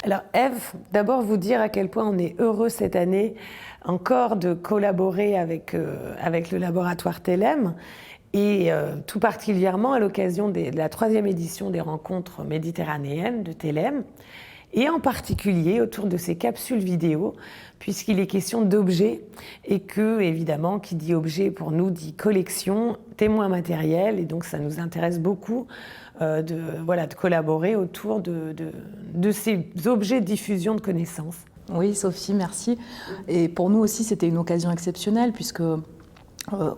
Alors Ève, d'abord vous dire à quel point on est heureux cette année encore de collaborer avec le laboratoire Telem et tout particulièrement à l'occasion de la 3e édition des rencontres méditerranéennes de Telem et en particulier autour de ces capsules vidéo puisqu'il est question d'objets et que, évidemment, qui dit objet pour nous dit collection, témoin matériel et donc ça nous intéresse beaucoup de collaborer autour de ces objets de diffusion de connaissances. Oui, Sophie, merci. Et pour nous aussi, c'était une occasion exceptionnelle puisque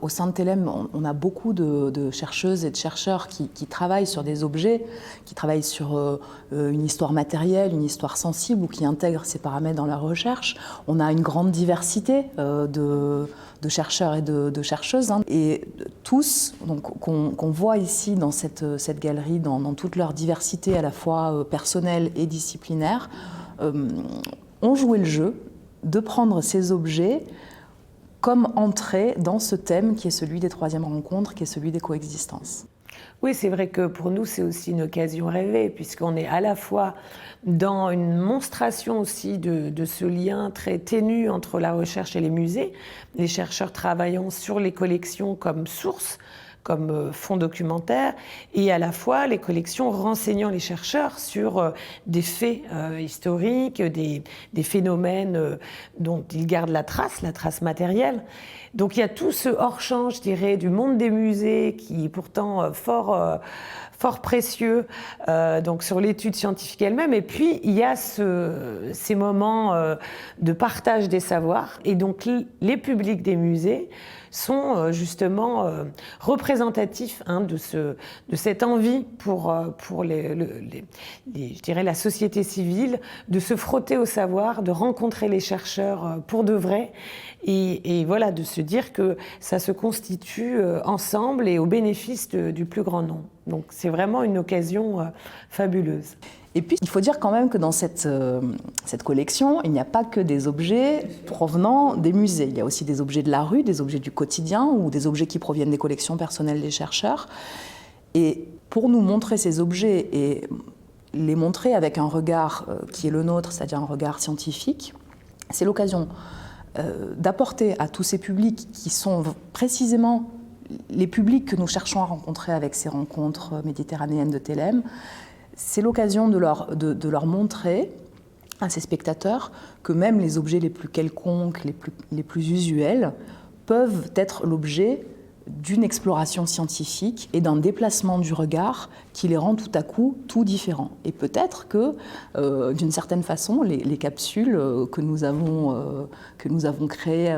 au sein de Telem, on a beaucoup de chercheuses et de chercheurs qui travaillent sur des objets, qui travaillent sur une histoire matérielle, une histoire sensible ou qui intègrent ces paramètres dans leur recherche. On a une grande diversité de chercheurs et de chercheuses. Et tous, qu'on voit ici dans cette galerie, dans toute leur diversité à la fois personnelle et disciplinaire, ont joué le jeu de prendre ces objets comme entrée dans ce thème qui est celui des 3e rencontres, qui est celui des coexistences. Oui, c'est vrai que pour nous, c'est aussi une occasion rêvée, puisqu'on est à la fois dans une monstration aussi de ce lien très ténu entre la recherche et les musées, les chercheurs travaillant sur les collections comme source, comme fonds documentaire, et à la fois les collections renseignant les chercheurs sur des faits historiques, des phénomènes dont ils gardent la trace matérielle. Donc il y a tout ce hors-champ, je dirais, du monde des musées qui est pourtant fort précieux donc sur l'étude scientifique elle-même. Et puis il y a ces moments de partage des savoirs. Et donc les publics des musées sont justement représentatifs de cette envie pour je dirais la société civile de se frotter au savoir, de rencontrer les chercheurs pour de vrai et voilà, de se dire que ça se constitue ensemble et au bénéfice du plus grand nombre. Donc c'est vraiment une occasion fabuleuse. Et puis, il faut dire quand même que dans cette collection, il n'y a pas que des objets provenant des musées. Il y a aussi des objets de la rue, des objets du quotidien ou des objets qui proviennent des collections personnelles des chercheurs. Et pour nous montrer ces objets et les montrer avec un regard qui est le nôtre, c'est-à-dire un regard scientifique, c'est l'occasion d'apporter à tous ces publics qui sont précisément les publics que nous cherchons à rencontrer avec ces rencontres méditerranéennes de Telem, c'est l'occasion de leur montrer à ces spectateurs que même les objets les plus quelconques, les plus usuels, peuvent être l'objet d'une exploration scientifique et d'un déplacement du regard qui les rend tout à coup tout différents. Et peut-être que, d'une certaine façon, les capsules que nous avons créées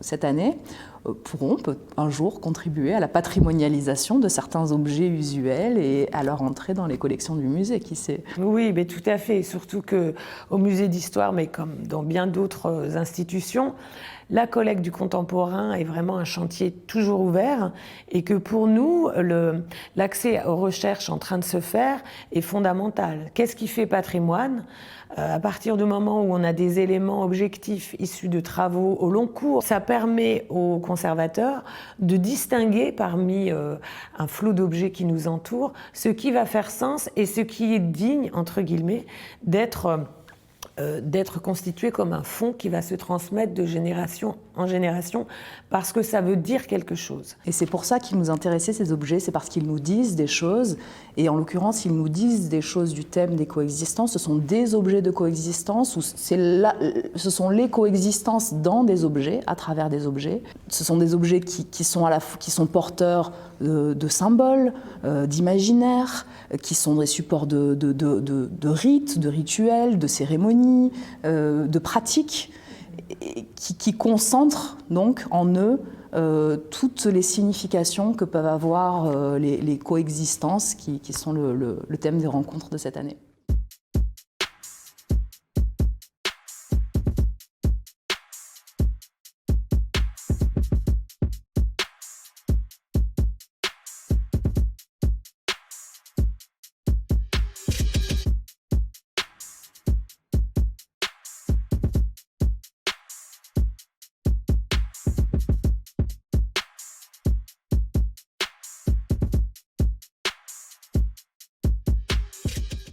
cette année pourront un jour contribuer à la patrimonialisation de certains objets usuels et à leur entrée dans les collections du musée, qui sait. Oui, mais tout à fait. Surtout qu'au musée d'histoire, mais comme dans bien d'autres institutions, la collecte du contemporain est vraiment un chantier toujours ouvert et que pour nous, l'accès aux recherches en train de se faire est fondamental. Qu'est-ce qui fait patrimoine ? À partir du moment où on a des éléments objectifs issus de travaux au long cours, ça permet aux conservateurs de distinguer parmi un flot d'objets qui nous entourent ce qui va faire sens et ce qui est digne, entre guillemets, d'être constitué comme un fonds qui va se transmettre de génération en génération parce que ça veut dire quelque chose. Et c'est pour ça qu'ils nous intéressaient ces objets, c'est parce qu'ils nous disent des choses, et en l'occurrence ils nous disent des choses du thème des coexistences. Ce sont des objets de coexistence, ou ce sont les coexistences dans des objets, à travers des objets. Ce sont des objets qui sont porteurs de symboles, d'imaginaires, qui sont des supports de rites, de rituels, de cérémonies, de pratiques, qui concentrent donc en eux toutes les significations que peuvent avoir les coexistences qui sont le thème des rencontres de cette année.